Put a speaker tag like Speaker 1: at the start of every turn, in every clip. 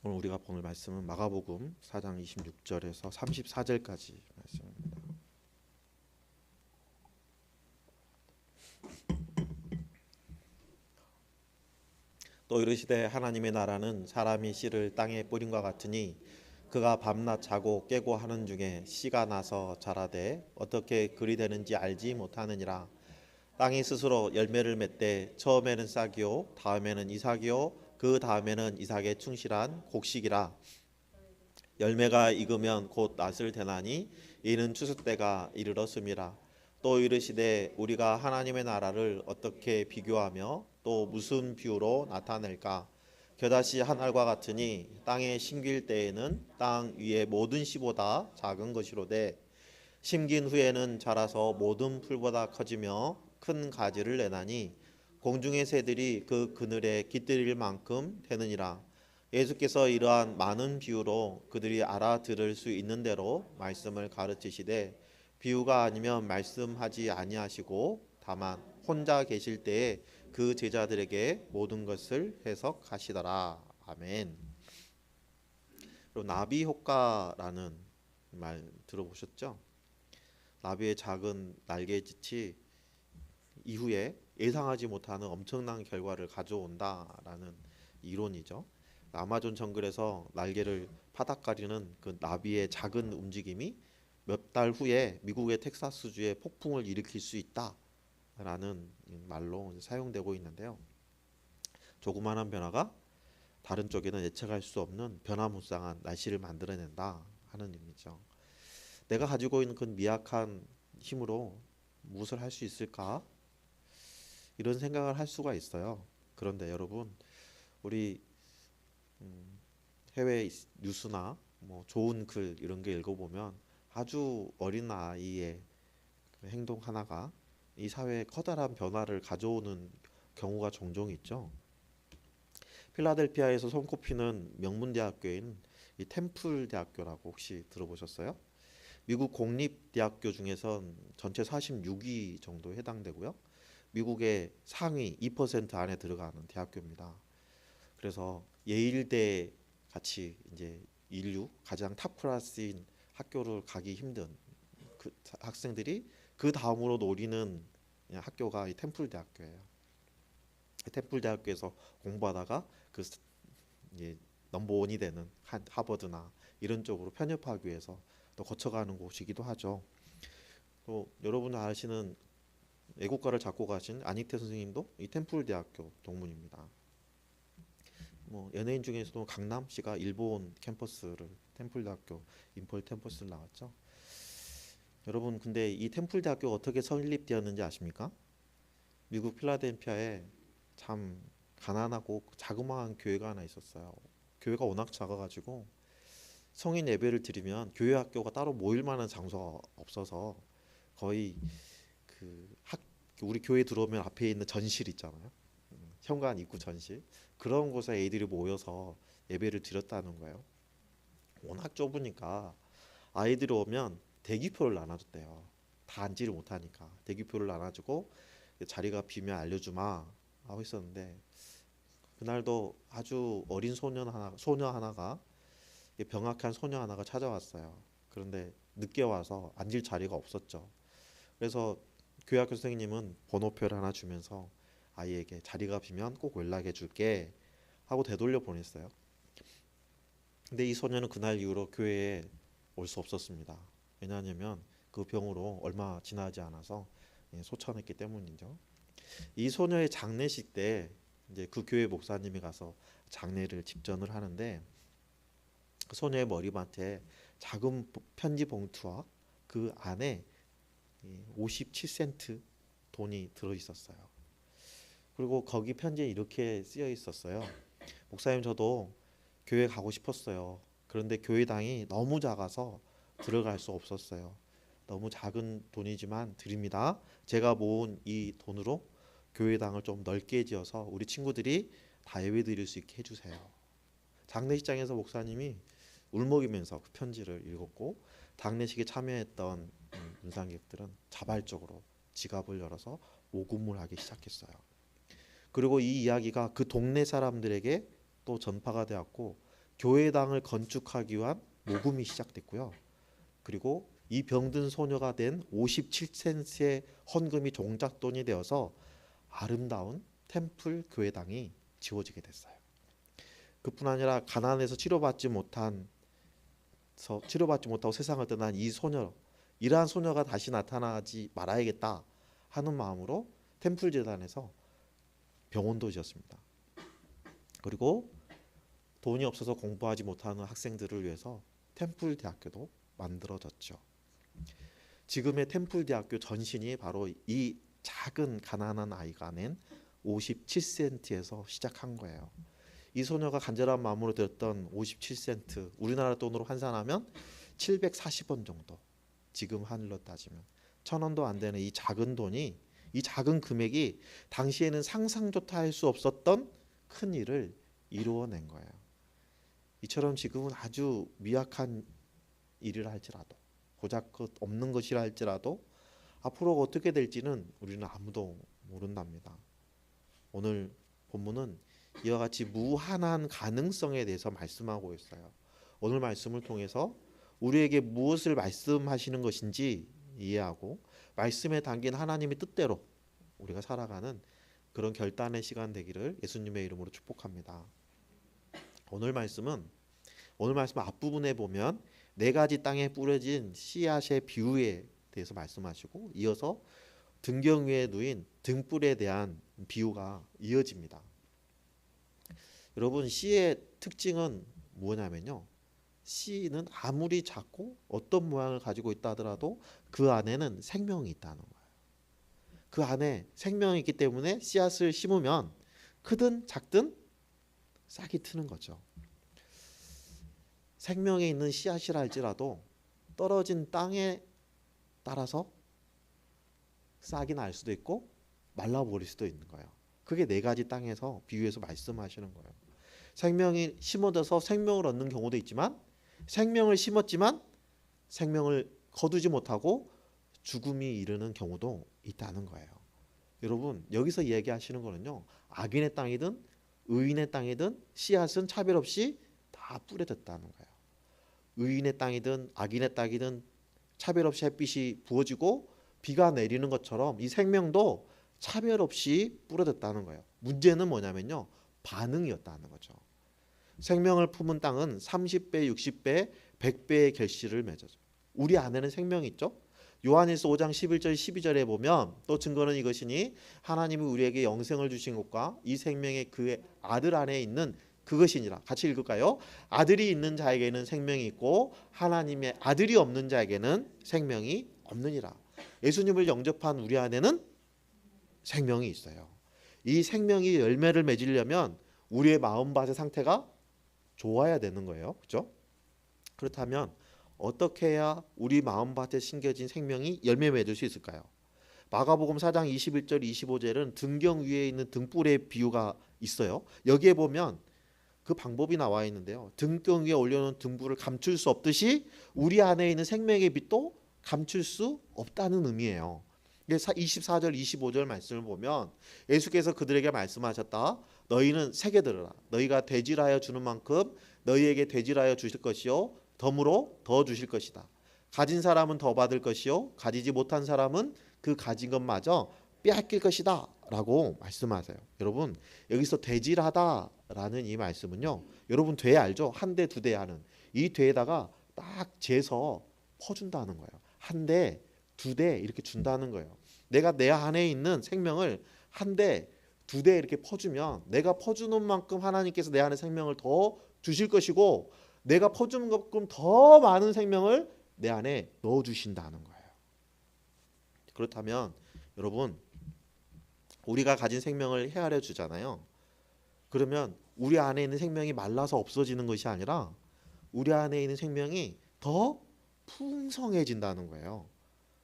Speaker 1: 오늘 우리가 보는 말씀은 마가복음 4장 26절에서 34절까지 말씀입니다. 또 이르시되 하나님의 나라는 사람이 씨를 땅에 뿌림과 같으니 그가 밤낮 자고 깨고 하는 중에 씨가 나서 자라되 어떻게 그리 되는지 알지 못하느니라. 땅이 스스로 열매를 맺되 처음에는 싹이요 다음에는 이삭이요 그 다음에는 이삭에 충실한 곡식이라. 열매가 익으면 곧 낫을 대나니 이는 추수 때가 이르렀음이라. 또 이르시되 우리가 하나님의 나라를 어떻게 비교하며 또 무슨 비유로 나타낼까? 겨다시 한 알과 같으니 땅에 심길 때에는 땅 위의 모든 씨보다 작은 것이로되 심긴 후에는 자라서 모든 풀보다 커지며 큰 가지를 내나니 공중의 새들이 그 그늘에 깃들일 만큼 되느니라. 예수께서 이러한 많은 비유로 그들이 알아들을 수 있는 대로 말씀을 가르치시되 비유가 아니면 말씀하지 아니하시고 다만 혼자 계실 때에 그 제자들에게 모든 것을 해석하시더라. 아멘. 그리고 나비 효과라는 말 들어보셨죠? 나비의 작은 날개짓이 이후에 예상하지 못하는 엄청난 결과를 가져온다라는 이론이죠. 아마존 정글에서 날개를 파닥거리는 그 나비의 작은 움직임이 몇 달 후에 미국의 텍사스주에 폭풍을 일으킬 수 있다라는 말로 사용되고 있는데요. 조그마한 변화가 다른 쪽에는 예측할 수 없는 변화무쌍한 날씨를 만들어낸다 하는 의미죠. 내가 가지고 있는 그 미약한 힘으로 무엇을 할 수 있을까? 이런 생각을 할 수가 있어요. 그런데 여러분, 우리 해외 뉴스나 뭐 좋은 글 이런 게 읽어보면 아주 어린 아이의 그 행동 하나가 이 사회에 커다란 변화를 가져오는 경우가 종종 있죠. 필라델피아에서 손꼽히는 명문 대학교인 이 템플 대학교라고 혹시 들어보셨어요? 미국 공립대학교 중에선 전체 46위 정도에 해당되고요. 미국의 상위 2% 안에 들어가는 대학교입니다. 그래서 예일대 같이 이제 인류 가장 탑 클래스인 학교를 가기 힘든 그 학생들이 그 다음으로 노리는 학교가 이 템플 대학교예요. 템플 대학교에서 공부하다가 그 이제 넘버원이 되는 하버드나 이런 쪽으로 편입하기 위해서 또 거쳐가는 곳이기도 하죠. 또 여러분 아시는 애국가를 작곡 하신 안익태 선생님도 이 템플 대학교 동문입니다. 뭐 연예인 중에서도 강남 씨가 일본 캠퍼스를 템플 대학교 인펄 캠퍼스를 나왔죠. 여러분 근데 이 템플 대학교가 어떻게 설립되었는지 아십니까? 미국 필라델피아에 참 가난하고 자그마한 교회가 하나 있었어요. 교회가 워낙 작아가지고 성인 예배를 드리면 교회 학교가 따로 모일 만한 장소가 없어서 거의 우리 교회 들어오면 앞에 있는 전실 있잖아요. 현관 입구 전실 그런 곳에 애들이 모여서 예배를 드렸다는 거예요. 워낙 좁으니까 아이들이 오면 대기표를 나눠줬대요. 다 앉지를 못하니까 대기표를 나눠주고 자리가 비면 알려주마 하고 있었는데 그날도 아주 어린 소녀 하나가 병약한 소녀 하나가 찾아왔어요. 그런데 늦게 와서 앉을 자리가 없었죠. 그래서 교회학교 선생님은 번호표를 하나 주면서 아이에게 자리가 비면 꼭 연락해 줄게 하고 되돌려 보냈어요. 근데 이 소녀는 그날 이후로 교회에 올 수 없었습니다. 왜냐하면 그 병으로 얼마 지나지 않아서 소천했기 때문이죠. 이 소녀의 장례식 때 이제 그 교회 목사님이 가서 장례를 집전을 하는데 그 소녀의 머리맡에 작은 편지 봉투와 그 안에 57센트 돈이 들어 있었어요. 그리고 거기 편지에 이렇게 쓰여 있었어요. 목사님 저도 교회 가고 싶었어요. 그런데 교회당이 너무 작아서 들어갈 수 없었어요. 너무 작은 돈이지만 드립니다. 제가 모은 이 돈으로 교회당을 좀 넓게 지어서 우리 친구들이 다 예배 드릴 수 있게 해주세요. 장례식장에서 목사님이 울먹이면서 그 편지를 읽었고 장례식에 참여했던 문상객들은 자발적으로 지갑을 열어서 모금을 하기 시작했어요. 그리고 이 이야기가 그 동네 사람들에게 또 전파가 되었고 교회당을 건축하기 위한 모금이 시작됐고요. 그리고 이 병든 소녀가 된 57센트의 헌금이 종잣돈이 되어서 아름다운 템플 교회당이 지어지게 됐어요. 그뿐 아니라 가난해서 치료받지 못하고 세상을 떠난 이 소녀, 이러한 소녀가 다시 나타나지 말아야겠다 하는 마음으로 템플 재단에서 병원도 지었습니다. 그리고 돈이 없어서 공부하지 못하는 학생들을 위해서 템플 대학교도 만들어졌죠. 지금의 템플 대학교 전신이 바로 이 작은 가난한 아이가 낸 57센트에서 시작한 거예요. 이 소녀가 간절한 마음으로 드렸던 57센트, 우리나라 돈으로 환산하면 740원 정도, 지금 환율로 따지면 1,000원도 안 되는 이 작은 돈이, 이 작은 금액이 당시에는 상상조차 할 수 없었던 큰 일을 이루어낸 거예요. 이처럼 지금은 아주 미약한 일이라 할지라도, 보잘것 없는 것이라 할지라도 앞으로 어떻게 될지는 우리는 아무도 모른답니다. 오늘 본문은 이와 같이 무한한 가능성에 대해서 말씀하고 있어요. 오늘 말씀을 통해서 우리에게 무엇을 말씀하시는 것인지 이해하고 말씀에 담긴 하나님의 뜻대로 우리가 살아가는 그런 결단의 시간 되기를 예수님의 이름으로 축복합니다. 오늘 말씀 앞부분에 보면 4가지 땅에 뿌려진 씨앗의 비유에 대해서 말씀하시고 이어서 등경 위에 놓인 등불에 대한 비유가 이어집니다. 여러분, 씨의 특징은 뭐냐면요, 씨는 아무리 작고 어떤 모양을 가지고 있다 하더라도 그 안에는 생명이 있다는 거예요. 그 안에 생명이 있기 때문에 씨앗을 심으면 크든 작든 싹이 트는 거죠. 생명이 있는 씨앗이라 할지라도 떨어진 땅에 따라서 싹이 날 수도 있고 말라버릴 수도 있는 거예요. 그게 4가지 땅에서 비유해서 말씀하시는 거예요. 생명이 심어져서 생명을 얻는 경우도 있지만, 생명을 심었지만 생명을 거두지 못하고 죽음이 이르는 경우도 있다는 거예요. 여러분, 여기서 이야기하시는 거는요, 악인의 땅이든 의인의 땅이든 씨앗은 차별 없이 다 뿌려졌다는 거예요. 의인의 땅이든 악인의 땅이든 차별 없이 햇빛이 부어지고 비가 내리는 것처럼 이 생명도 차별 없이 뿌려졌다는 거예요. 문제는 뭐냐면요, 반응이었다는 거죠. 생명을 품은 땅은 30배, 60배, 100배의 결실을 맺어요. 우리 안에는 생명이 있죠. 요한일서 5장 11절 12절에 보면 또 증거는 이것이니 하나님이 우리에게 영생을 주신 것과 이 생명이 그의 아들 안에 있는 그것이니라. 같이 읽을까요? 아들이 있는 자에게는 생명이 있고 하나님의 아들이 없는 자에게는 생명이 없느니라. 예수님을 영접한 우리 안에는 생명이 있어요. 이 생명이 열매를 맺으려면 우리의 마음밭의 상태가 좋아야 되는 거예요. 그렇죠? 그렇다면 어떻게 해야 우리 마음밭에 심겨진 생명이 열매 맺을 수 있을까요? 마가복음 4장 21절 25절은 등경 위에 있는 등불의 비유가 있어요. 여기에 보면 그 방법이 나와 있는데요, 등경 위에 올려놓은 등불을 감출 수 없듯이 우리 안에 있는 생명의 빛도 감출 수 없다는 의미예요. 24절 25절 말씀을 보면 예수께서 그들에게 말씀하셨다. 너희는 세게 들으라. 너희가 되질하여 주는 만큼 너희에게 되질하여 주실 것이요 덤으로 더 주실 것이다. 가진 사람은 더 받을 것이요 가지지 못한 사람은 그 가진 것마저 빼앗길 것이다 라고 말씀하세요. 여러분, 여기서 되질하다라는 이 말씀은요, 여러분 돼 알죠? 한 대, 2대 하는 이 되에다가 딱 재서 퍼준다는 거예요. 한 대, 2대 이렇게 준다는 거예요. 내가 내 안에 있는 생명을 한 대, 2대 이렇게 퍼주면 내가 퍼주는 만큼 하나님께서 내 안에 생명을 더 주실 것이고 내가 퍼주는 것만큼 더 많은 생명을 내 안에 넣어주신다는 거예요. 그렇다면 여러분, 우리가 가진 생명을 헤아려 주잖아요. 그러면 우리 안에 있는 생명이 말라서 없어지는 것이 아니라 우리 안에 있는 생명이 더 풍성해진다는 거예요.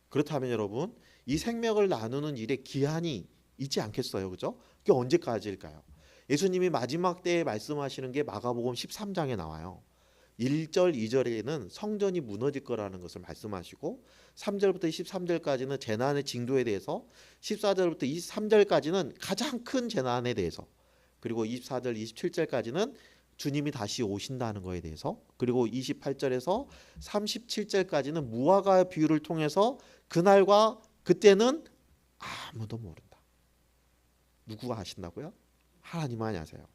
Speaker 1: 그렇다면 여러분, 이 생명을 나누는 일에 기한이 있지 않겠어요? 그죠? 그게 언제까지일까요? 예수님이 마지막 때에 말씀하시는 게 마가복음 13장에 나와요. 1절 2절에는 성전이 무너질 거라는 것을 말씀하시고 3절부터 23절까지는 재난의 징조에 대해서, 14절부터 23절까지는 가장 큰 재난에 대해서, 그리고 24절 27절까지는 주님이 다시 오신다는 거에 대해서, 그리고 28절에서 37절까지는 무화과 비유를 통해서 그날과 그때는 아무도 모른다. 누구가 아신다고요? 하나님만이 아세요.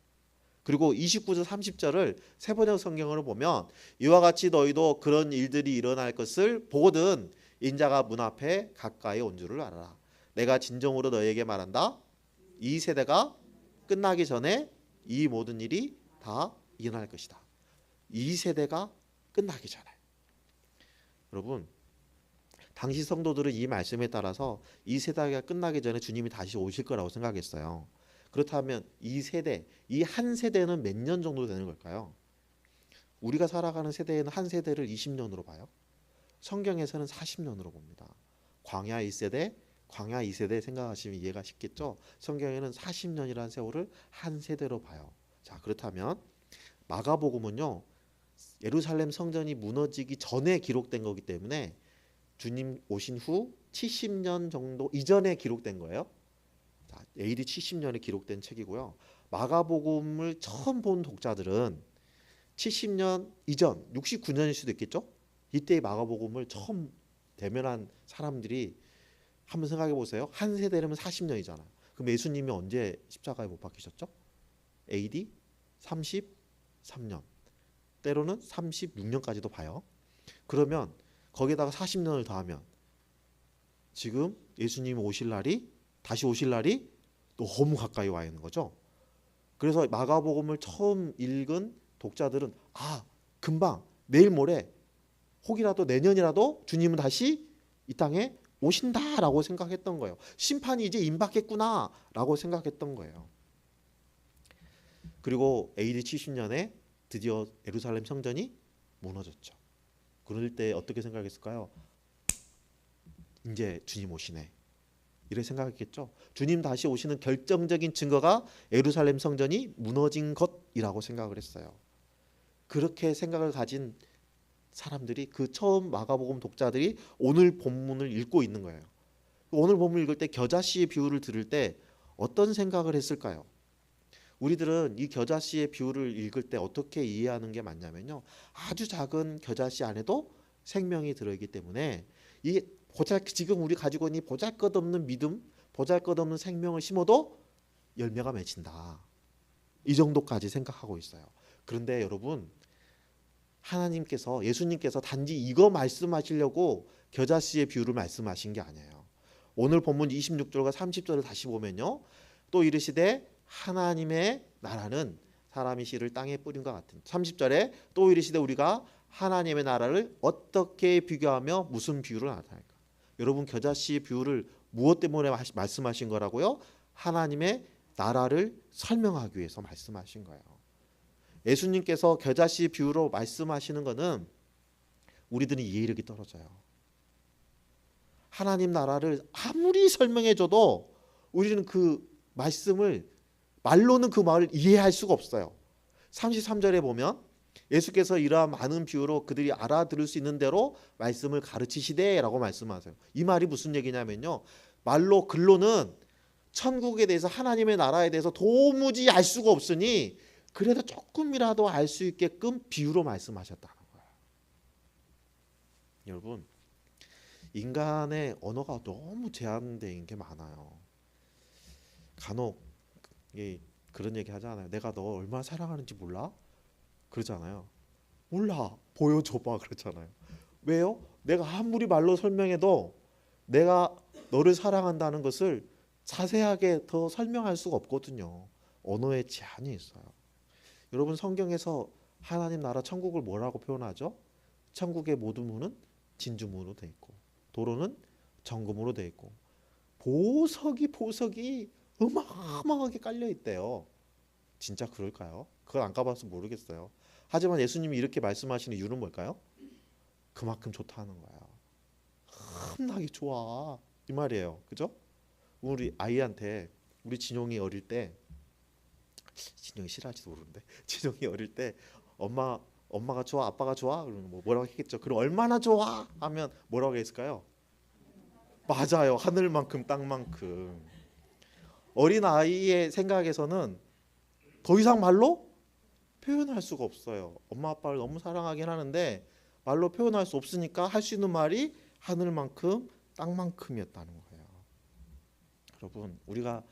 Speaker 1: 그리고 29절 30절을 세번역 성경으로 보면 이와 같이 너희도 그런 일들이 일어날 것을 보거든 인자가 문 앞에 가까이 온 줄을 알아라. 내가 진정으로 너희에게 말한다. 이 세대가 끝나기 전에 이 모든 일이 다 일어날 것이다. 이 세대가 끝나기 전에. 여러분, 당시 성도들은 이 말씀에 따라서 이 세대가 끝나기 전에 주님이 다시 오실 거라고 생각했어요. 그렇다면 이 세대, 이 한 세대는 몇 년 정도 되는 걸까요? 우리가 살아가는 세대에는 한 세대를 20년으로 봐요. 성경에서는 40년으로 봅니다. 광야 1세대, 광야 2세대 생각하시면 이해가 쉽겠죠? 성경에는 40년이라는 세월을 한 세대로 봐요. 자, 그렇다면 마가복음은요, 예루살렘 성전이 무너지기 전에 기록된 거기 때문에 주님 오신 후 70년 정도 이전에 기록된 거예요. 자, AD 70년에 기록된 책이고요. 마가복음을 처음 본 독자들은 70년 이전, 69년일 수도 있겠죠? 이때 마가복음을 처음 대면한 사람들이 한번 생각해 보세요. 한 세대라면 40년이잖아요. 그럼 예수님이 언제 십자가에 못 박히셨죠? AD 33년, 때로는 36년까지도 봐요. 그러면 거기에다가 40년을 더하면 지금 예수님이 오실 날이, 다시 오실 날이 너무 가까이 와 있는 거죠. 그래서 마가복음을 처음 읽은 독자들은 금방 내일 모레 혹이라도 내년이라도 주님은 다시 이 땅에 오신다라고 생각했던 거예요. 심판이 이제 임박했구나라고 생각했던 거예요. 그리고 AD 70년에 드디어 예루살렘 성전이 무너졌죠. 그럴 때 어떻게 생각했을까요? 이제 주님 오시네. 이렇게 생각했겠죠. 주님 다시 오시는 결정적인 증거가 예루살렘 성전이 무너진 것이라고 생각을 했어요. 그렇게 생각을 가진 사람들이, 그 처음 마가복음 독자들이 오늘 본문을 읽고 있는 거예요. 오늘 본문 읽을 때 겨자씨의 비유를 들을 때 어떤 생각을 했을까요? 우리들은 이 겨자씨의 비유를 읽을 때 어떻게 이해하는 게 맞냐면요, 아주 작은 겨자씨 안에도 생명이 들어있기 때문에 이 지금 우리 가지고 있는 보잘것없는 믿음, 보잘것없는 생명을 심어도 열매가 맺힌다. 이 정도까지 생각하고 있어요. 그런데 여러분, 하나님께서, 예수님께서 단지 이거 말씀하시려고 겨자씨의 비유를 말씀하신 게 아니에요. 오늘 본문 26절과 30절을 다시 보면요, 또 이르시되 하나님의 나라는 사람이 씨를 땅에 뿌린 것 같은. 30절에 또 이르시되 우리가 하나님의 나라를 어떻게 비교하며 무슨 비유를 나타낼까? 여러분, 겨자씨의 비유를 무엇 때문에 말씀하신 거라고요? 하나님의 나라를 설명하기 위해서 말씀하신 거예요. 예수님께서 겨자씨 비유로 말씀하시는 것은 우리들은 이해력이 떨어져요. 하나님 나라를 아무리 설명해줘도 우리는 그 말씀을, 말로는 그 말을 이해할 수가 없어요. 33절에 보면 예수께서 이러한 많은 비유로 그들이 알아들을 수 있는 대로 말씀을 가르치시되 라고 말씀하세요. 이 말이 무슨 얘기냐면요, 말로 글로는 천국에 대해서, 하나님의 나라에 대해서 도무지 알 수가 없으니 그래도 조금이라도 알 수 있게끔 비유로 말씀하셨다는 거예요. 여러분, 인간의 언어가 너무 제한된 게 많아요. 간혹 그런 얘기 하잖아요. 내가 너 얼마나 사랑하는지 몰라? 그러잖아요. 몰라, 보여줘봐 그러잖아요. 왜요? 내가 아무리 말로 설명해도 내가 너를 사랑한다는 것을 자세하게 더 설명할 수가 없거든요. 언어에 제한이 있어요. 여러분, 성경에서 하나님 나라 천국을 뭐라고 표현하죠? 천국의 모든 문은 진주문으로 돼 있고 도로는 정금으로 돼 있고 보석이 어마어마하게 깔려 있대요. 진짜 그럴까요? 그걸 안 가봐서 모르겠어요. 하지만 예수님이 이렇게 말씀하시는 이유는 뭘까요? 그만큼 좋다는 거야. 겁나게 좋아, 이 말이에요. 그죠? 우리 아이한테, 우리 진용이 어릴 때, 진용이 싫어할지도 모르는데, 진용이 어릴 때 엄마가 좋아, 아빠가 좋아? 그러면 뭐라고 했겠죠. 그럼 얼마나 좋아? 하면 뭐라고 했을까요? 맞아요. 하늘만큼 땅만큼. 어린 아이의 생각에서는 더 이상 말로 표현할 수가 없어요. 엄마 아빠를 너무 사랑하긴 하는데 말로 표현할 수 없으니까 할 수 있는 말이 하늘만큼 땅만큼이었다는 거예요. 여러분, 우리가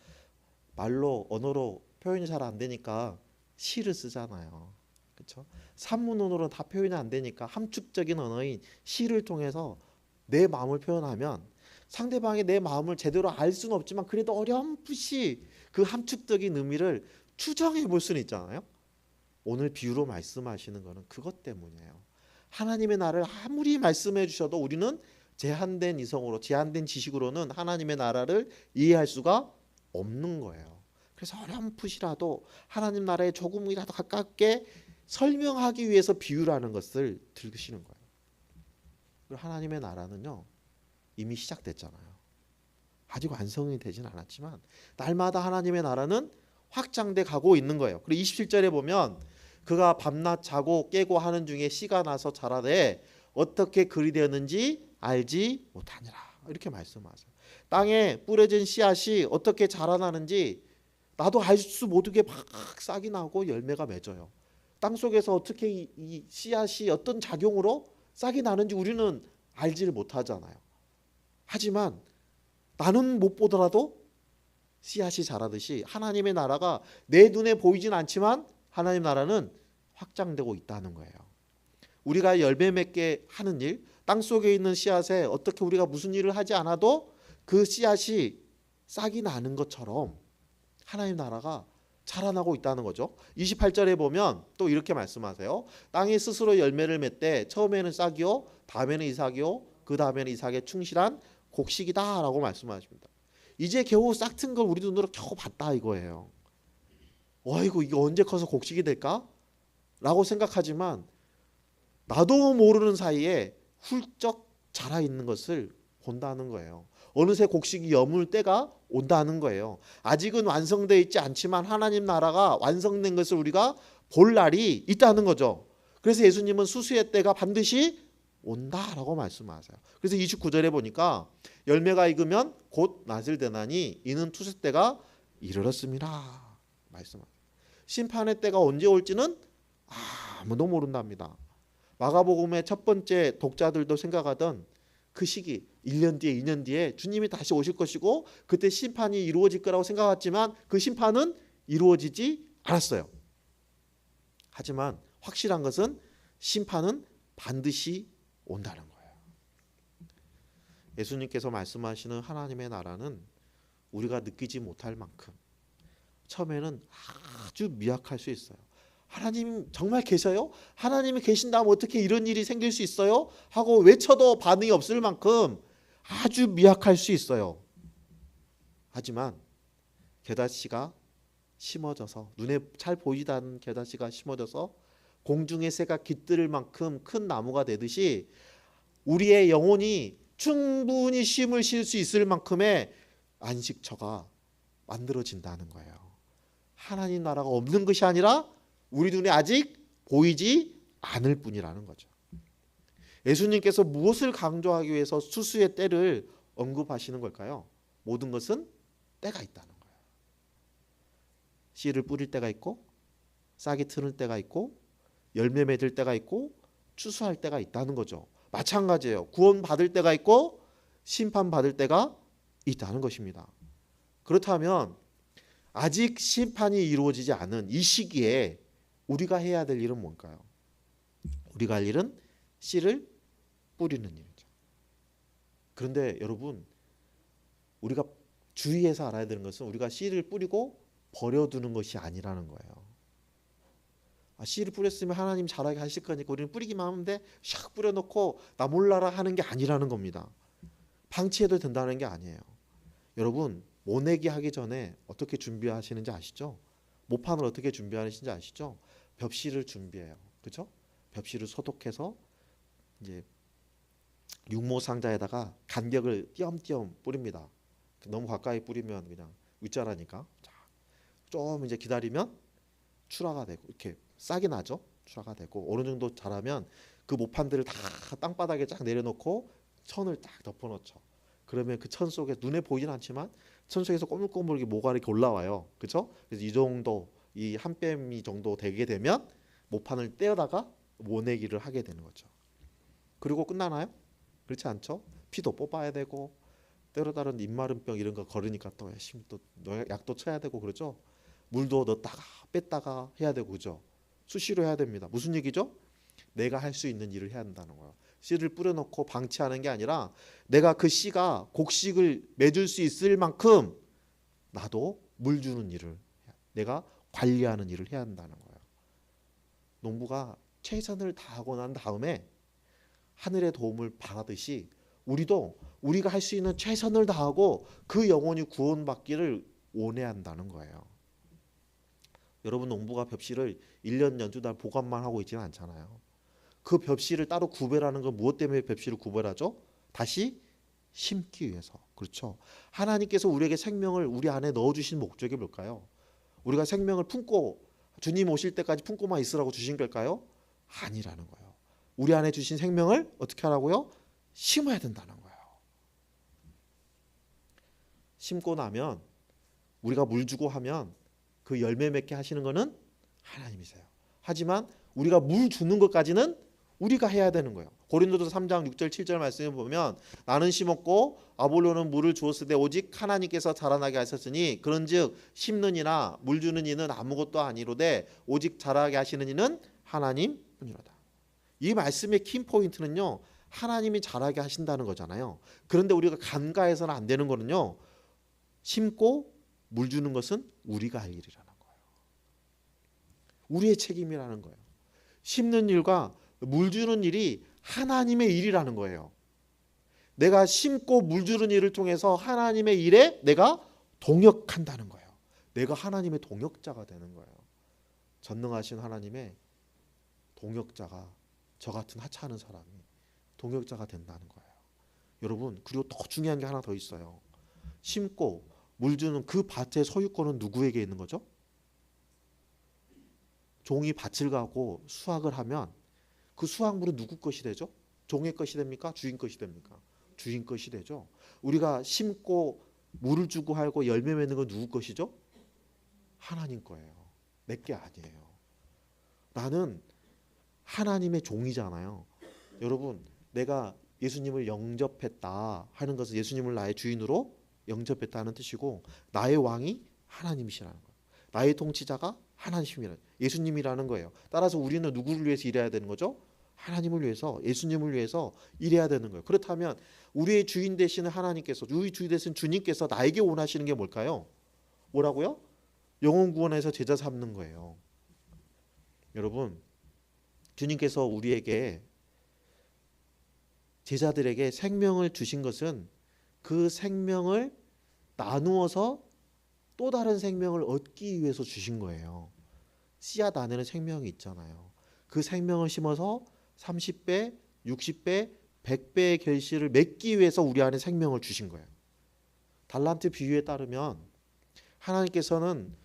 Speaker 1: 말로 언어로 표현이 잘 안 되니까 시를 쓰잖아요. 그렇죠? 산문언어로 다 표현이 안 되니까 함축적인 언어인 시를 통해서 내 마음을 표현하면 상대방이 내 마음을 제대로 알 수는 없지만 그래도 어렴풋이 그 함축적인 의미를 추정해 볼 수는 있잖아요. 오늘 비유로 말씀하시는 거는 그것 때문이에요. 하나님의 나라를 아무리 말씀해 주셔도 우리는 제한된 이성으로, 제한된 지식으로는 하나님의 나라를 이해할 수가 없는 거예요. 그래서 어렴풋이라도 하나님 나라에 조금이라도 가깝게 설명하기 위해서 비유라는 것을 들으시는 거예요. 그리고 하나님의 나라는요, 이미 시작됐잖아요. 아직 완성이 되진 않았지만 날마다 하나님의 나라는 확장돼 가고 있는 거예요. 그리고 27절에 보면 그가 밤낮 자고 깨고 하는 중에 씨가 나서 자라되 어떻게 그리 되었는지 알지 못하니라. 이렇게 말씀하세요. 땅에 뿌려진 씨앗이 어떻게 자라나는지 나도 알 수 못하게 막 싹이 나고 열매가 맺어요. 땅 속에서 어떻게 이 씨앗이 어떤 작용으로 싹이 나는지 우리는 알지를 못하잖아요. 하지만 나는 못 보더라도 씨앗이 자라듯이 하나님의 나라가 내 눈에 보이진 않지만 하나님 나라는 확장되고 있다는 거예요. 우리가 열매 맺게 하는 일, 땅 속에 있는 씨앗에 어떻게 우리가 무슨 일을 하지 않아도 그 씨앗이 싹이 나는 것처럼 하나님 나라가 자라나고 있다는 거죠. 28절에 보면 또 이렇게 말씀하세요. 땅이 스스로 열매를 맺되 처음에는 싹이요, 다음에는 이삭이요, 그 다음에는 이삭의 충실한 곡식이다라고 말씀하십니다. 이제 겨우 싹 튼 걸 우리 눈으로 겨우 봤다 이거예요. 어이구, 이게 언제 커서 곡식이 될까? 라고 생각하지만 나도 모르는 사이에 훌쩍 자라 있는 것을 본다는 거예요. 어느새 곡식이 여물 때가 온다는 거예요. 아직은 완성되어 있지 않지만 하나님 나라가 완성된 것을 우리가 볼 날이 있다는 거죠. 그래서 예수님은 수수의 때가 반드시 온다라고 말씀하세요. 그래서 29절에 보니까 열매가 익으면 곧 낫을 되나니 이는 투수 때가 이르렀습니다. 말씀하세요. 심판의 때가 언제 올지는 아무도 모른답니다. 마가복음의 첫 번째 독자들도 생각하던 그 시기 1년 뒤에 2년 뒤에 주님이 다시 오실 것이고 그때 심판이 이루어질 거라고 생각했지만 그 심판은 이루어지지 않았어요. 하지만 확실한 것은 심판은 반드시 온다는 거예요. 예수님께서 말씀하시는 하나님의 나라는 우리가 느끼지 못할 만큼 처음에는 아주 미약할 수 있어요. 하나님 정말 계셔요? 하나님이 계신다면 어떻게 이런 일이 생길 수 있어요? 하고 외쳐도 반응이 없을 만큼 아주 미약할 수 있어요. 하지만 겨자씨가 심어져서 눈에 잘 보이지 않는 겨자씨가 심어져서 공중의 새가 깃들을 만큼 큰 나무가 되듯이 우리의 영혼이 충분히 쉼을 쉴 수 있을 만큼의 안식처가 만들어진다는 거예요. 하나님 나라가 없는 것이 아니라 우리 눈에 아직 보이지 않을 뿐이라는 거죠. 예수님께서 무엇을 강조하기 위해서 수수의 때를 언급하시는 걸까요? 모든 것은 때가 있다는 거예요. 씨를 뿌릴 때가 있고 싹이 트는 때가 있고 열매 맺을 때가 있고 추수할 때가 있다는 거죠. 마찬가지예요. 구원 받을 때가 있고 심판 받을 때가 있다는 것입니다. 그렇다면 아직 심판이 이루어지지 않은 이 시기에 우리가 해야 될 일은 뭘까요? 우리가 할 일은 씨를 뿌리는 일이죠. 그런데 여러분, 우리가 주의해서 알아야 되는 것은 우리가 씨를 뿌리고 버려두는 것이 아니라는 거예요. 씨를 뿌렸으면 하나님 자라게 하실 거니까 우리는 뿌리기만 하면 돼. 샥 뿌려놓고 나 몰라라 하는 게 아니라는 겁니다. 방치해도 된다는 게 아니에요. 여러분, 모내기 하기 전에 어떻게 준비하시는지 아시죠? 모판을 어떻게 준비하시는지 아시죠? 벽실을 준비해요. 그렇죠? 벽실을 소독해서 이제 육모 상자에다가 간격을 띄엄띄엄 뿌립니다. 너무 가까이 뿌리면 그냥 윗자라니까. 좀 이제 기다리면 출하가 되고 이렇게 싹이 나죠. 출하가 되고 어느 정도 자라면 그 모판들을 다 땅바닥에 쫙 내려놓고 천을 딱 덮어놓죠. 그러면 그 천 속에 눈에 보이진 않지만 천 속에서 꼬물꼬물 모가 이렇게 올라와요. 그렇죠? 그래서 이 정도 이 한 뺨이 정도 되게 되면 모판을 떼어다가 모내기를 하게 되는 거죠. 그리고 끝나나요? 그렇지 않죠? 피도 뽑아야 되고 때로 다른 입마름병 이런 거 걸으니까 또 열심히 또 약도 쳐야 되고 그러죠. 물도 넣었다가 뺐다가 해야 되고 그죠. 수시로 해야 됩니다. 무슨 얘기죠? 내가 할 수 있는 일을 해야 한다는 거예요. 씨를 뿌려놓고 방치하는 게 아니라 내가 그 씨가 곡식을 맺을 수 있을 만큼 나도 물 주는 일을 내가 관리하는 일을 해야 한다는 거예요. 농부가 최선을 다하고 난 다음에 하늘의 도움을 바라듯이 우리도 우리가 할 수 있는 최선을 다하고 그 영혼이 구원받기를 원해한다는 거예요. 여러분 농부가 벽실을 1년 연주달 보관만 하고 있지는 않잖아요. 그 벽실을 따로 구별하는 건 무엇 때문에 벽실을 구별하죠? 다시 심기 위해서. 그렇죠. 하나님께서 우리에게 생명을 우리 안에 넣어주신 목적이 뭘까요? 우리가 생명을 품고 주님 오실 때까지 품고만 있으라고 주신 걸까요? 아니라는 거예요. 우리 안에 주신 생명을 어떻게 하라고요? 심어야 된다는 거예요. 심고 나면 우리가 물 주고 하면 그 열매 맺게 하시는 거는 하나님이세요. 하지만 우리가 물 주는 것까지는 우리가 해야 되는 거예요. 고린도서 3장 6절 7절 말씀을 보면 나는 심었고 아볼로는 물을 주었으되 오직 하나님께서 자라나게 하셨으니 그런즉 심는 이나 물 주는 이는 아무것도 아니로되 오직 자라게 하시는 이는 하나님뿐이로다. 이 말씀의 키 포인트는요. 하나님이 자라게 하신다는 거잖아요. 그런데 우리가 간과해서는 안 되는 거는요. 심고 물 주는 것은 우리가 할 일이라는 거예요. 우리의 책임이라는 거예요. 심는 일과 물 주는 일이 하나님의 일이라는 거예요. 내가 심고 물 주는 일을 통해서 하나님의 일에 내가 동역한다는 거예요. 내가 하나님의 동역자가 되는 거예요. 전능하신 하나님의 동역자가 저 같은 하찮은 사람이 동역자가 된다는 거예요. 여러분 그리고 더 중요한 게 하나 더 있어요. 심고 물 주는 그 밭의 소유권은 누구에게 있는 거죠? 종이 밭을 가고 수확을 하면 그 수확물은 누구 것이 되죠? 종의 것이 됩니까? 주인 것이 됩니까? 주인 것이 되죠. 우리가 심고 물을 주고 하고 열매 맺는 건 누구 것이죠? 하나님 거예요. 내 게 아니에요. 나는 하나님의 종이잖아요. 여러분 내가 예수님을 영접했다 하는 것은 예수님을 나의 주인으로 영접했다는 뜻이고 나의 왕이 하나님이시라는 거예요. 나의 통치자가 하나님이라는 예수님이라는 거예요. 따라서 우리는 누구를 위해서 일해야 되는 거죠? 하나님을 위해서 예수님을 위해서 일해야 되는 거예요. 그렇다면 우리의 주인 되시는 하나님께서 우리 주인 되신 주님께서 나에게 원하시는 게 뭘까요? 뭐라고요? 영혼 구원해서 제자 삼는 거예요. 여러분 주님께서 우리에게 제자들에게 생명을 주신 것은 그 생명을 나누어서 또 다른 생명을 얻기 위해서 주신 거예요. 씨앗 안에는 생명이 있잖아요. 그 생명을 심어서 30배, 60배, 100배의 결실을 맺기 위해서 우리 안에 생명을 주신 거예요. 달란트 비유에 따르면 하나님께서는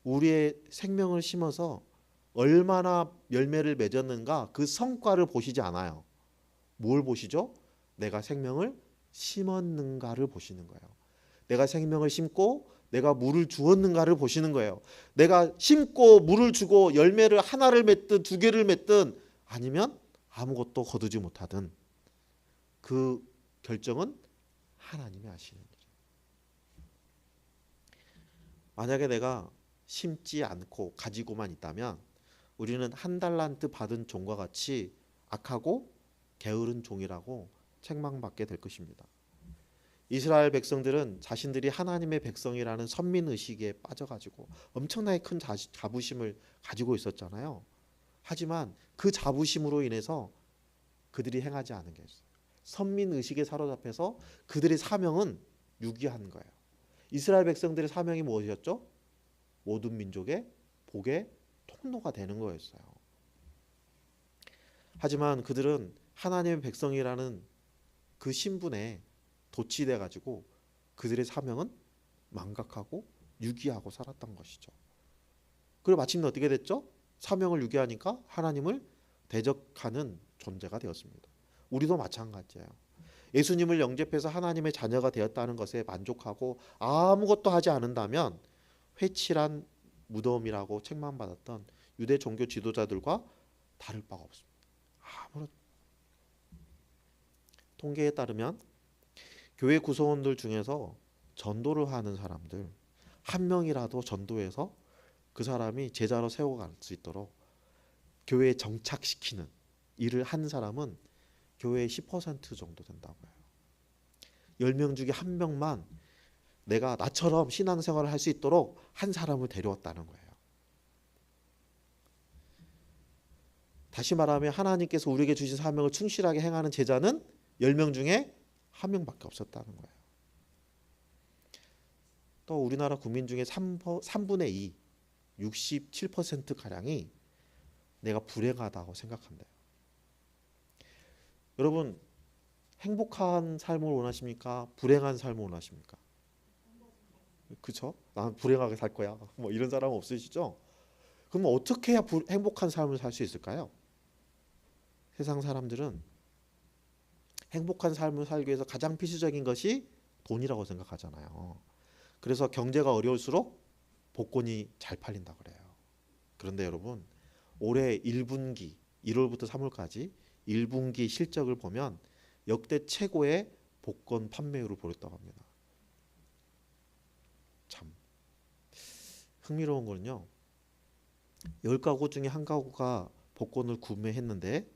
Speaker 1: 우리의 생명을 심어서 얼마나 열매를 맺었는가 그 성과를 보시지 않아요. 뭘 보시죠? 내가 생명을 심었는가를 보시는 거예요. 내가 생명을 심고 내가 물을 주었는가를 보시는 거예요. 내가 심고 물을 주고 열매를 하나를 맺든 두 개를 맺든 아니면 아무것도 거두지 못하든 그 결정은 하나님이 하시는 일이에요. 만약에 내가 심지 않고 가지고만 있다면 우리는 한 달란트 받은 종과 같이 악하고 게으른 종이라고 책망받게 될 것입니다. 이스라엘 백성들은 자신들이 하나님의 백성이라는 선민의식에 빠져가지고 엄청나게 큰 자부심을 가지고 있었잖아요. 하지만 그 자부심으로 인해서 그들이 행하지 않은 게 있어요. 선민의식에 사로잡혀서 그들의 사명은 유기한 거예요. 이스라엘 백성들의 사명이 무엇이었죠? 모든 민족의 복의 통로가 되는 거였어요. 하지만 그들은 하나님의 백성이라는 그 신분에 도취돼 가지고 그들의 사명은 망각하고 유기하고 살았던 것이죠. 그리고 마침내 어떻게 됐죠? 사명을 유기하니까 하나님을 대적하는 존재가 되었습니다. 우리도 마찬가지예요. 예수님을 영접해서 하나님의 자녀가 되었다는 것에 만족하고 아무것도 하지 않는다면 회칠한 무덤이라고 책망받았던 유대 종교 지도자들과 다를 바가 없습니다. 아무런 통계에 따르면 교회 구성원들 중에서 전도를 하는 사람들 한 명이라도 전도해서 그 사람이 제자로 세워갈 수 있도록 교회에 정착시키는 일을 한 사람은 교회의 10% 정도 된다고 해요. 10명 중에 한 명만 내가 나처럼 신앙생활을 할 수 있도록 한 사람을 데려왔다는 거예요. 다시 말하면 하나님께서 우리에게 주신 사명을 충실하게 행하는 제자는 10명 중에 한 명밖에 없었다는 거예요. 또 우리나라 국민 중에 3분의 2, 67%가량이 내가 불행하다고 생각한대요. 여러분 행복한 삶을 원하십니까? 불행한 삶을 원하십니까? 그렇죠? 난 불행하게 살 거야. 뭐 이런 사람 없으시죠? 그럼 어떻게 해야 행복한 삶을 살 수 있을까요? 세상 사람들은 행복한 삶을 살기 위해서 가장 필수적인 것이 돈이라고 생각하잖아요. 그래서 경제가 어려울수록 복권이 잘 팔린다 그래요. 그런데 여러분 올해 1분기 1월부터 3월까지 1분기 실적을 보면 역대 최고의 복권 판매율을 보였다고 합니다. 참 흥미로운 거는요. 10가구 중에 한 가구가 복권을 구매했는데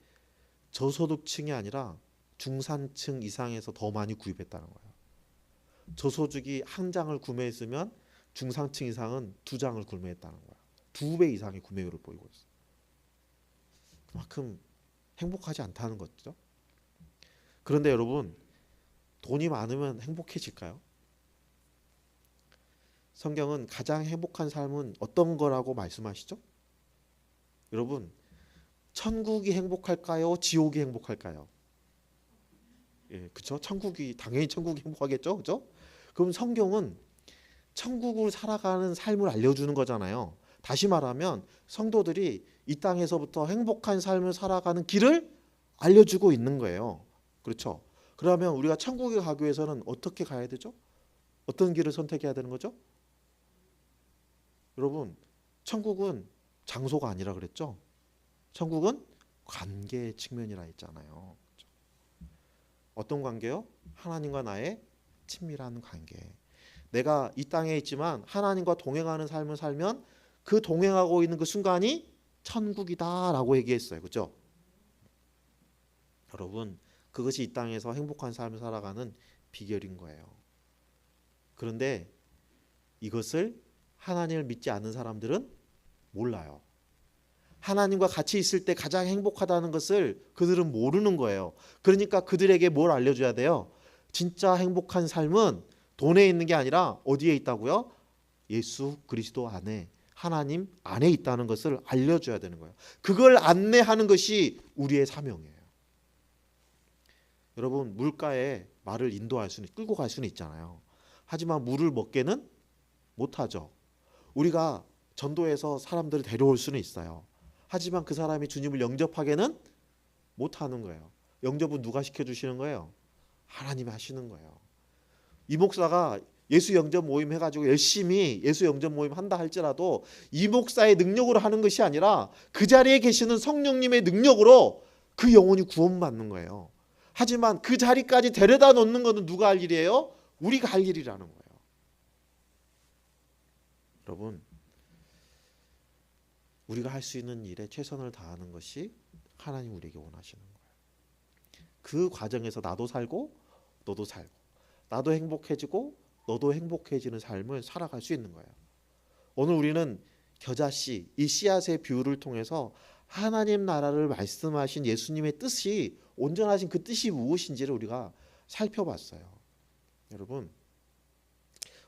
Speaker 1: 저소득층이 아니라 중산층 이상에서 더 많이 구입했다는 거예요. 저소득이 한 장을 구매했으면 중산층 이상은 2장을 구매했다는 거예요. 2배 이상의 구매율을 보이고 있어요. 그만큼 행복하지 않다는 거죠. 그런데 여러분 돈이 많으면 행복해질까요? 성경은 가장 행복한 삶은 어떤 거라고 말씀하시죠? 여러분 천국이 행복할까요? 지옥이 행복할까요? 예, 그렇죠? 당연히 천국이 행복하겠죠, 그렇죠? 그럼 성경은 천국을 살아가는 삶을 알려주는 거잖아요. 다시 말하면 성도들이 이 땅에서부터 행복한 삶을 살아가는 길을 알려주고 있는 거예요. 그렇죠? 그러면 우리가 천국에 가기 위해서는 어떻게 가야 되죠? 어떤 길을 선택해야 되는 거죠? 여러분, 천국은 장소가 아니라 그랬죠? 천국은 관계의 측면이라 했잖아요. 그렇죠? 어떤 관계요? 하나님과 나의 친밀한 관계. 내가 이 땅에 있지만 하나님과 동행하는 삶을 살면 그 동행하고 있는 그 순간이 천국이다라고 얘기했어요. 그렇죠? 여러분, 그것이 이 땅에서 행복한 삶을 살아가는 비결인 거예요. 그런데 이것을 하나님을 믿지 않는 사람들은 몰라요. 하나님과 같이 있을 때 가장 행복하다는 것을 그들은 모르는 거예요. 그러니까 그들에게 뭘 알려줘야 돼요? 진짜 행복한 삶은 돈에 있는 게 아니라 어디에 있다고요? 예수 그리스도 안에, 하나님 안에 있다는 것을 알려줘야 되는 거예요. 그걸 안내하는 것이 우리의 사명이에요. 여러분 물가에 말을 끌고 갈 수는 있잖아요. 하지만 물을 먹게는 못하죠. 우리가 전도해서 사람들을 데려올 수는 있어요. 하지만 그 사람이 주님을 영접하게는 못하는 거예요. 영접은 누가 시켜주시는 거예요? 하나님이 하시는 거예요. 이 목사가 예수 영접 모임 해가지고 열심히 예수 영접 모임 한다 할지라도 이 목사의 능력으로 하는 것이 아니라 그 자리에 계시는 성령님의 능력으로 그 영혼이 구원받는 거예요. 하지만 그 자리까지 데려다 놓는 것은 누가 할 일이에요? 우리가 할 일이라는 거예요. 여러분 우리가 할 수 있는 일에 최선을 다하는 것이 하나님 우리에게 원하시는 거예요. 그 과정에서 나도 살고 너도 살고 나도 행복해지고 너도 행복해지는 삶을 살아갈 수 있는 거예요. 오늘 우리는 겨자씨, 이 씨앗의 비유를 통해서 하나님 나라를 말씀하신 예수님의 뜻이 온전하신 그 뜻이 무엇인지를 우리가 살펴봤어요. 여러분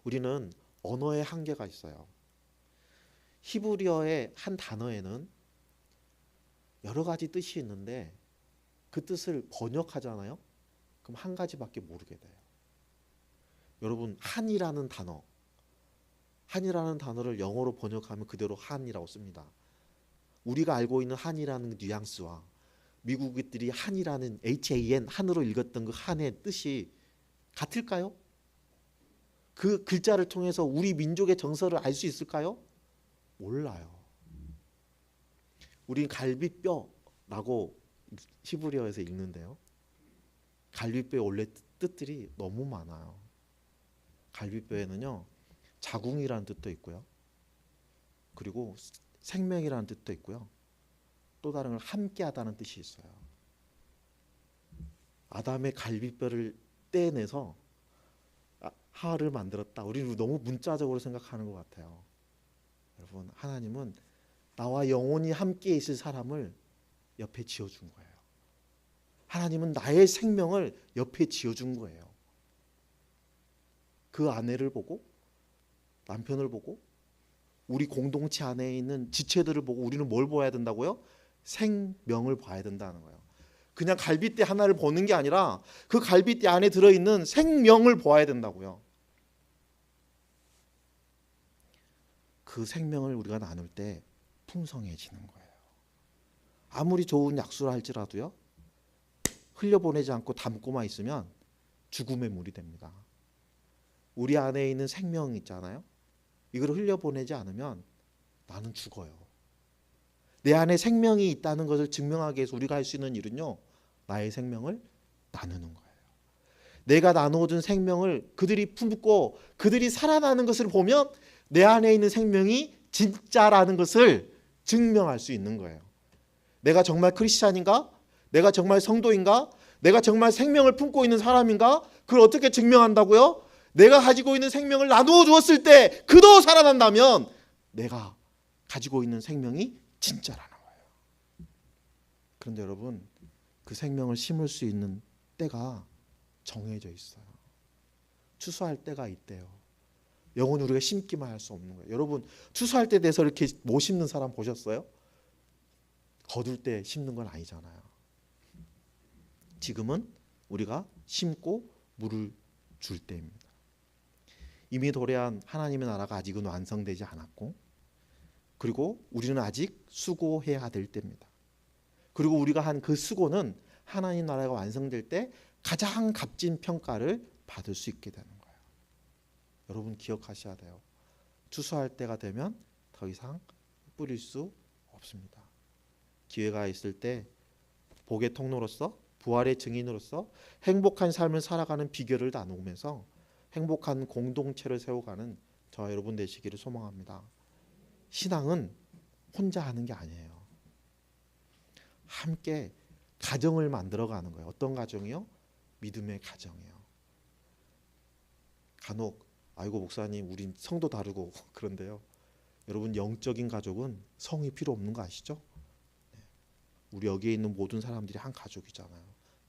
Speaker 1: 우리는 언어의 한계가 있어요. 히브리어의 한 단어에는 여러 가지 뜻이 있는데 그 뜻을 번역하잖아요. 그럼 한 가지밖에 모르게 돼요. 여러분 한이라는 단어를 영어로 번역하면 그대로 한이라고 씁니다. 우리가 알고 있는 한이라는 뉘앙스와 미국인들이 한이라는 HAN 한으로 읽었던 그 한의 뜻이 같을까요? 그 글자를 통해서 우리 민족의 정서를 알 수 있을까요? 몰라요. 우린 갈비뼈 라고 히브리어에서 읽는데요. 갈비뼈의 원래 뜻들이 너무 많아요. 갈비뼈에는요, 자궁이라는 뜻도 있고요. 그리고 생명이라는 뜻도 있고요. 또 다른 건 함께하다는 뜻이 있어요. 아담의 갈비뼈를 떼내서 하와를 만들었다. 우리는 너무 문자적으로 생각하는 것 같아요. 여러분, 하나님은 나와 영원히 함께 있을 사람을 옆에 지어준 거예요. 하나님은 나의 생명을 옆에 지어준 거예요. 그 아내를 보고, 남편을 보고, 우리 공동체 안에 있는 지체들을 보고 우리는 뭘 봐야 된다고요? 생명을 봐야 된다는 거예요. 그냥 갈비뼈 하나를 보는 게 아니라 그 갈비뼈 안에 들어있는 생명을 보아야 된다고요. 그 생명을 우리가 나눌 때 풍성해지는 거예요. 아무리 좋은 약수를 할지라도요, 흘려보내지 않고 담고만 있으면 죽음의 물이 됩니다. 우리 안에 있는 생명 있잖아요. 이걸 흘려보내지 않으면 나는 죽어요. 내 안에 생명이 있다는 것을 증명하기 위해서 우리가 할 수 있는 일은요, 나의 생명을 나누는 거예요. 내가 나누어준 생명을 그들이 품고 그들이 살아나는 것을 보면 내 안에 있는 생명이 진짜라는 것을 증명할 수 있는 거예요. 내가 정말 크리스찬인가? 내가 정말 성도인가? 내가 정말 생명을 품고 있는 사람인가? 그걸 어떻게 증명한다고요? 내가 가지고 있는 생명을 나누어 주었을 때 그도 살아난다면 내가 가지고 있는 생명이 진짜라는 거예요. 그런데 여러분, 그 생명을 심을 수 있는 때가 정해져 있어요. 추수할 때가 있대요. 영원히 우리가 심기만 할 수 없는 거예요. 여러분, 추수할 때 돼서 이렇게 못 심는 사람 보셨어요? 거둘 때 심는 건 아니잖아요. 지금은 우리가 심고 물을 줄 때입니다. 이미 도래한 하나님의 나라가 아직은 완성되지 않았고, 그리고 우리는 아직 수고해야 될 때입니다. 그리고 우리가 한 그 수고는 하나님 나라가 완성될 때 가장 값진 평가를 받을 수 있게 되는 거예요. 여러분, 기억하셔야 돼요. 추수할 때가 되면 더 이상 뿌릴 수 없습니다. 기회가 있을 때 복의 통로로서, 부활의 증인으로서 행복한 삶을 살아가는 비결을 나누면서 행복한 공동체를 세워가는 저와 여러분 되시기를 소망합니다. 신앙은 혼자 하는 게 아니에요. 함께 가정을 만들어가는 거예요. 어떤 가정이요? 믿음의 가정이에요. 간혹 아이고 목사님, 우린 성도 다르고 그런데요, 여러분, 영적인 가족은 성이 필요 없는 거 아시죠? 우리 여기에 있는 모든 사람들이 한 가족이잖아요.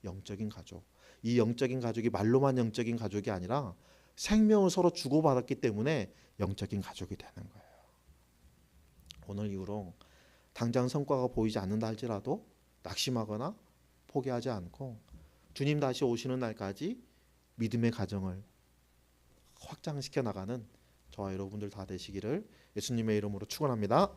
Speaker 1: 영적인 가족. 이 영적인 가족이 말로만 영적인 가족이 아니라 생명을 서로 주고받았기 때문에 영적인 가족이 되는 거예요. 오늘 이후로 당장 성과가 보이지 않는다 할지라도 낙심하거나 포기하지 않고 주님 다시 오시는 날까지 믿음의 가정을 확장시켜 나가는 저와 여러분들 다 되시기를 예수님의 이름으로 축원합니다.